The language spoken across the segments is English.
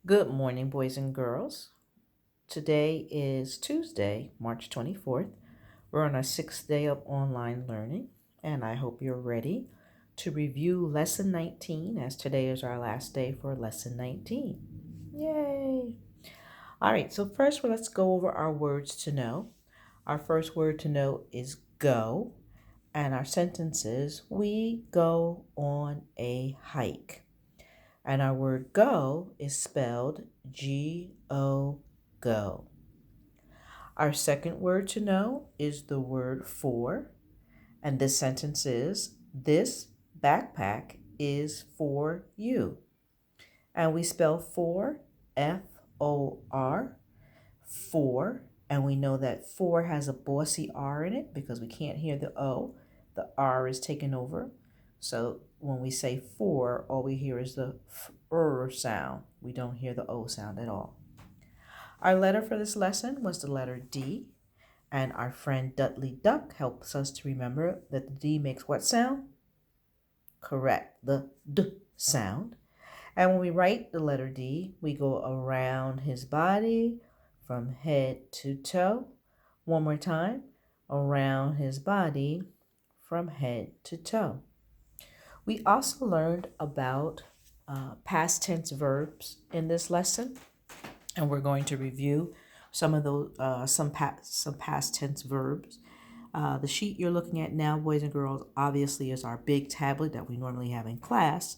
Good morning, boys and girls. Today is Tuesday, March 24th. We're on our sixth day of online learning, and I hope you're ready to review Lesson 19, as today is our last day for Lesson 19. Yay! All right, so first, let's go over our words to know. Our first word to know is go, and our sentence is we go on a hike. And our word go is spelled G-O, go. Our second word to know is the word for. And this sentence is, this backpack is for you. And we spell for, F-O-R, for. And we know that for has a bossy R in it because we can't hear the O. The R is taken over. So when we say for, all we hear is the f sound. We don't hear the O sound at all. Our letter for this lesson was the letter D, and our friend Dudley Duck helps us to remember that the D makes what sound? Correct, the D sound. And when we write the letter D, we go around his body from head to toe. One more time, around his body from head to toe. We also learned about past tense verbs in this lesson, and we're going to review some of those some past tense verbs. The sheet you're looking at now, boys and girls, obviously is our big tablet that we normally have in class,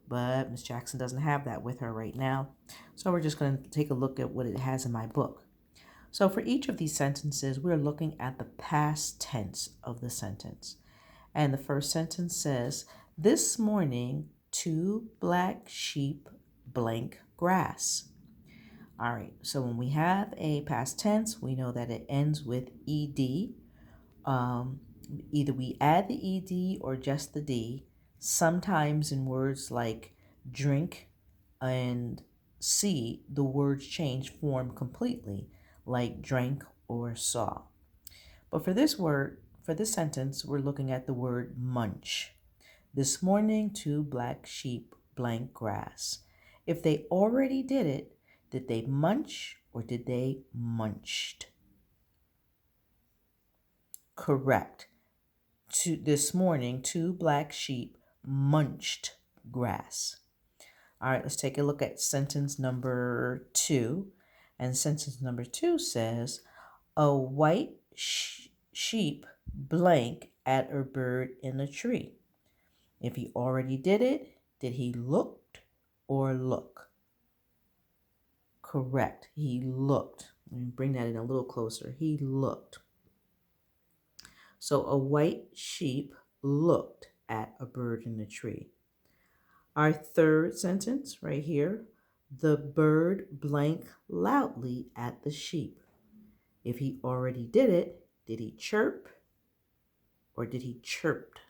but Miss Jackson doesn't have that with her right now. So we're just going to take a look at what it has in my book. So for each of these sentences, we're looking at the past tense of the sentence. And the first sentence says, this morning, 2 black sheep blank grass. All right, so when we have a past tense, we know that it ends with ed. Either we add the ed or just the d. Sometimes in words like drink and see, the words change form completely, like drank or saw. But for this sentence, we're looking at the word munch. This morning, 2 black sheep blank grass. If they already did it, did they munch or did they munched? Correct. This morning, 2 black sheep munched grass. All right, let's take a look at sentence number 2. And sentence number 2 says, a white sheep blank at a bird in a tree. If he already did it, did he looked or look? Correct. He looked. Let me bring that in a little closer. He looked. So a white sheep looked at a bird in the tree. Our third sentence right here, the bird blank loudly at the sheep. If he already did it, did he chirp or did he chirped?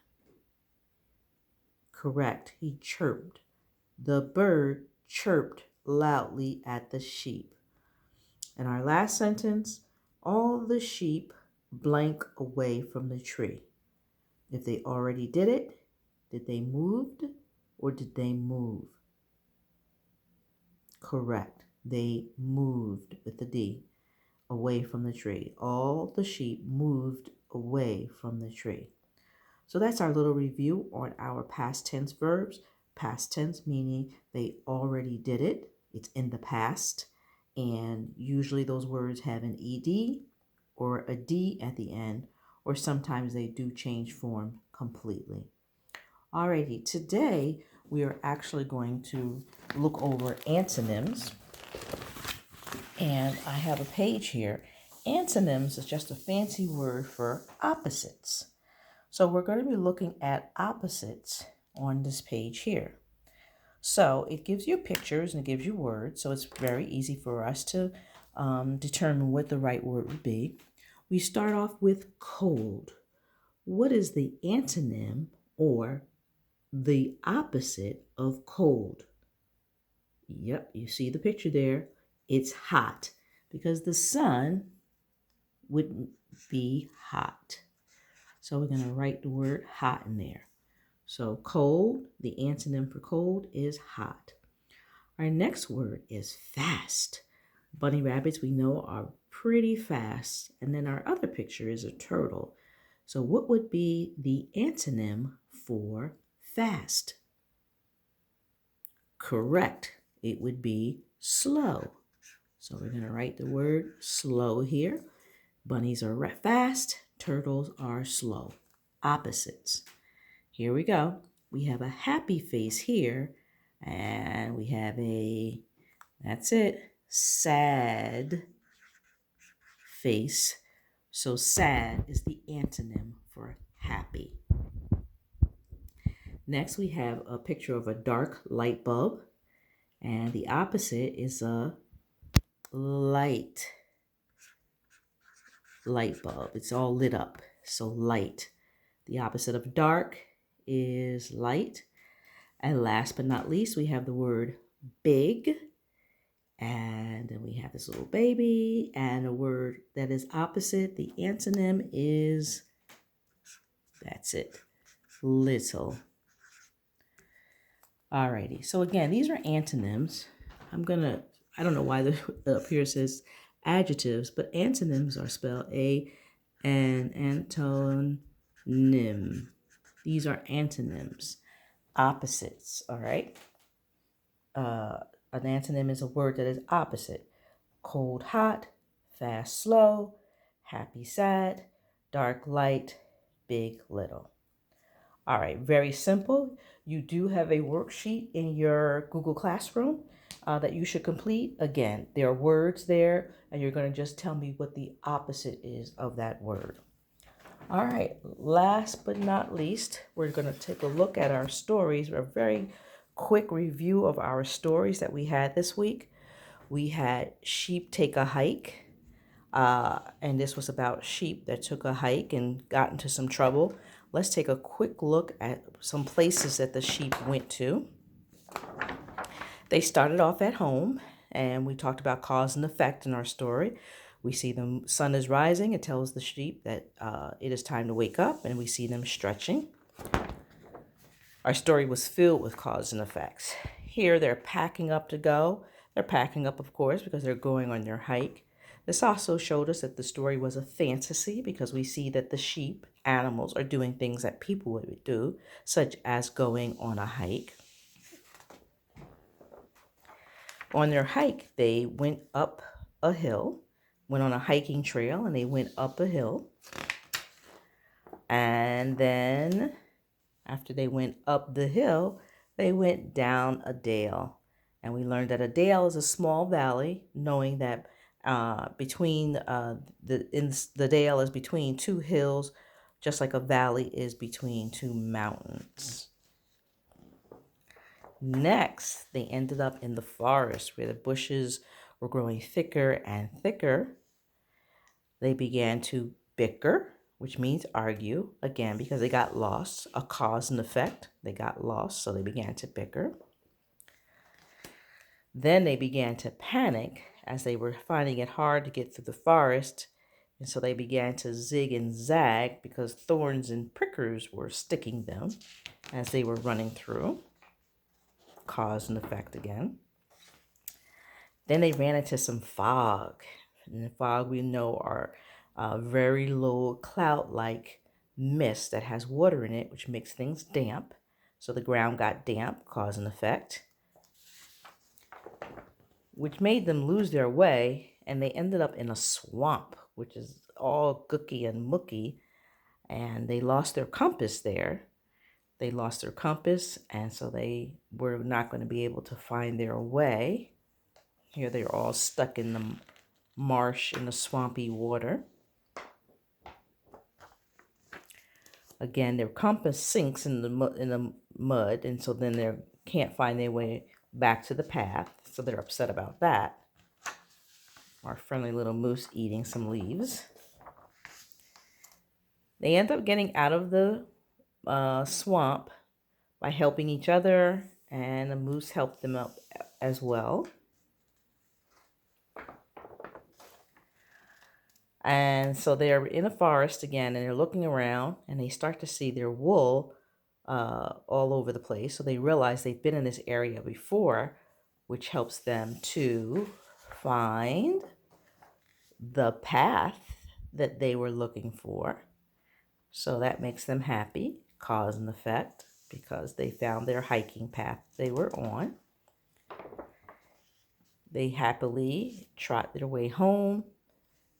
Correct. He chirped. The bird chirped loudly at the sheep. And our last sentence, all the sheep blank away from the tree. If they already did it, did they moved or did they move? Correct. They moved with the D away from the tree. All the sheep moved away from the tree. So that's our little review on our past tense verbs. Past tense meaning they already did it. It's in the past. And usually those words have an ed or a d at the end, or sometimes they do change form completely. Alrighty, today we are actually going to look over antonyms. And I have a page here. Antonyms is just a fancy word for opposites. So we're going to be looking at opposites on this page here. So it gives you pictures and it gives you words, so it's very easy for us to determine what the right word would be. We start off with cold. What is the antonym or the opposite of cold? Yep, you see the picture there. It's hot because the sun wouldn't be hot. So we're going to write the word hot in there. So cold, the antonym for cold is hot. Our next word is fast. Bunny rabbits we know are pretty fast. And then our other picture is a turtle. So what would be the antonym for fast? Correct. It would be slow. So we're going to write the word slow here. Bunnies are fast, turtles are slow. Opposites. Here we go. We have a happy face here, and we have that's it, sad face. So sad is the antonym for happy. Next, we have a picture of a dark light bulb, and the opposite is a light bulb. It's all lit up, so light. The opposite of dark is light. And last but not least, we have the word big. And then we have this little baby, and a word that is opposite. The antonym is, that's it, little. Alrighty, so again, these are antonyms. I don't know why up here says adjectives, but antonyms are spelled antonym. These are antonyms, opposites, all right? An antonym is a word that is opposite. Cold, hot, fast, slow, happy, sad, dark, light, big, little. All right, very simple. You do have a worksheet in your Google Classroom that you should complete. Again, there are words there, and you're going to just tell me what the opposite is of that word. All right, last but not least, we're going to take a look at our stories. A very quick review of our stories that we had this week. We had Sheep Take a Hike, and this was about sheep that took a hike and got into some trouble. Let's take a quick look at some places that the sheep went to. They started off at home, and we talked about cause and effect in our story. We see the sun is rising. It tells the sheep that it is time to wake up, and we see them stretching. Our story was filled with cause and effects. Here they're packing up to go. They're packing up, of course, because they're going on their hike. This also showed us that the story was a fantasy because we see that the sheep, animals, are doing things that people would do, such as going on a hike. On their hike, they went up a hill, went on a hiking trail, and they went up a hill. And then after they went up the hill, they went down a dale. And we learned that a dale is a small valley, knowing that the dale is between two hills, just like a valley is between two mountains. Next, they ended up in the forest where the bushes were growing thicker and thicker. They began to bicker, which means argue, again, because they got lost, a cause and effect. They got lost, so they began to bicker. Then they began to panic as they were finding it hard to get through the forest. And so they began to zig and zag because thorns and prickers were sticking them as they were running through. Cause and effect again. Then they ran into some fog. And the fog we know are very low cloud-like mist that has water in it, which makes things damp. So the ground got damp, cause and effect, which made them lose their way, and they ended up in a swamp, which is all gooky and mooky, and they lost their compass there. They lost their compass, and so they were not going to be able to find their way. Here they're all stuck in the marsh, in the swampy water. Again, their compass sinks in the mud, and so then they can't find their way back to the path, so they're upset about that. Our friendly little moose eating some leaves. They end up getting out of the swamp by helping each other, and the moose helped them up as well. And so they're in a forest again, and they're looking around, and they start to see their wool all over the place. So they realize they've been in this area before, which helps them to find the path that they were looking for. So that makes them happy, cause and effect, because they found their hiking path they were on. They happily trot their way home.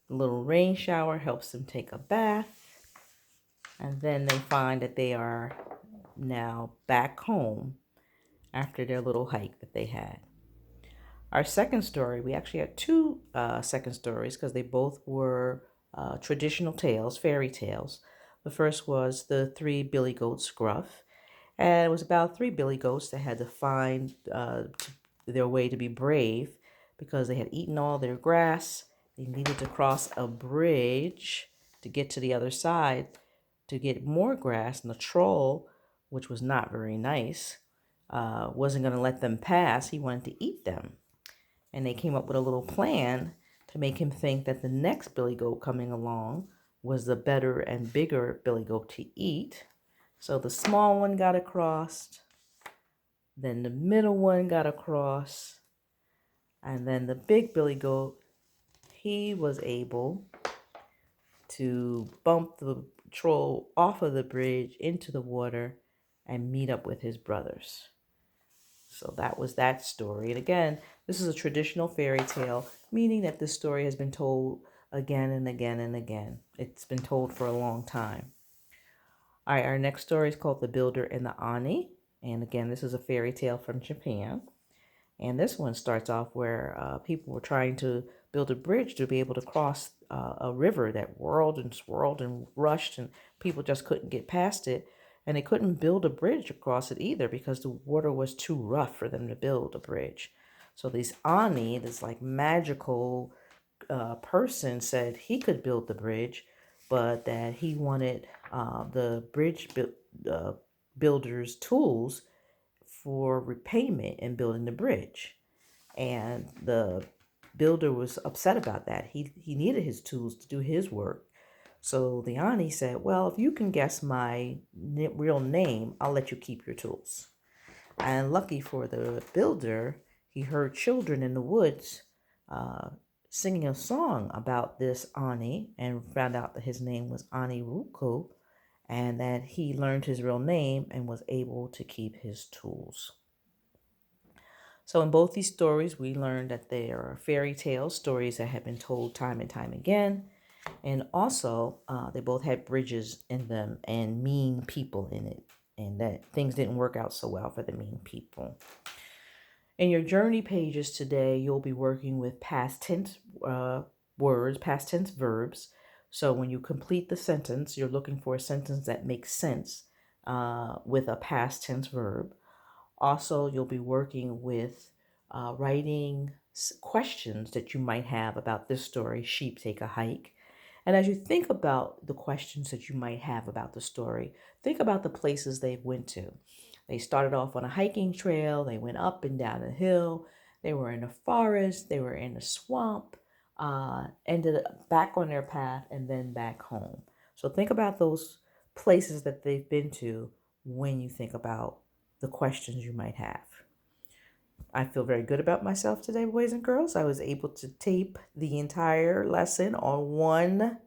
The little rain shower helps them take a bath. And then they find that they are now back home after their little hike that they had. Our second story, we actually had two second stories because they both were traditional tales, fairy tales. The first was the three billy goats Scruff, and it was about three billy goats that had to find their way to be brave because they had eaten all their grass. They needed to cross a bridge to get to the other side to get more grass, and the troll, which was not very nice, wasn't going to let them pass. He wanted to eat them. And they came up with a little plan to make him think that the next billy goat coming along was the better and bigger billy goat to eat. So the small one got across, then the middle one got across, and then the big billy goat, he was able to bump the troll off of the bridge into the water and meet up with his brothers. So that was that story. And again, this is a traditional fairy tale, meaning that this story has been told again and again and again. It's been told for a long time. All right, our next story is called The Builder and the Ani. And again, this is a fairy tale from Japan. And this one starts off where people were trying to build a bridge to be able to cross a river that whirled and swirled and rushed, and people just couldn't get past it. And they couldn't build a bridge across it either because the water was too rough for them to build a bridge. So this Ani, this like magical person, said he could build the bridge, but that he wanted the bridge builder's tools for repayment in building the bridge. And the builder was upset about that. He needed his tools to do his work. So the Ani said, well, if you can guess my real name, I'll let you keep your tools. And lucky for the builder, he heard children in the woods singing a song about this Ani and found out that his name was Ani Ruko, and that he learned his real name and was able to keep his tools. So in both these stories, we learned that they are fairy tales, stories that have been told time and time again. And also, they both had bridges in them and mean people in it, and that things didn't work out so well for the mean people. In your journey pages today, you'll be working with past tense words, past tense verbs. So when you complete the sentence, you're looking for a sentence that makes sense with a past tense verb. Also, you'll be working with writing questions that you might have about this story, Sheep Take a Hike. And as you think about the questions that you might have about the story, think about the places they went to. They started off on a hiking trail, they went up and down a hill, they were in a forest, they were in a swamp, ended up back on their path, and then back home. So think about those places that they've been to when you think about the questions you might have. I feel very good about myself today, boys and girls. I was able to tape the entire lesson on one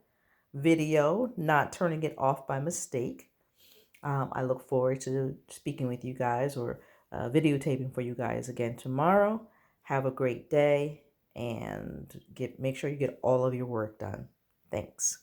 video, not turning it off by mistake. I look forward to speaking with you guys or videotaping for you guys again tomorrow. Have a great day and make sure you get all of your work done. Thanks.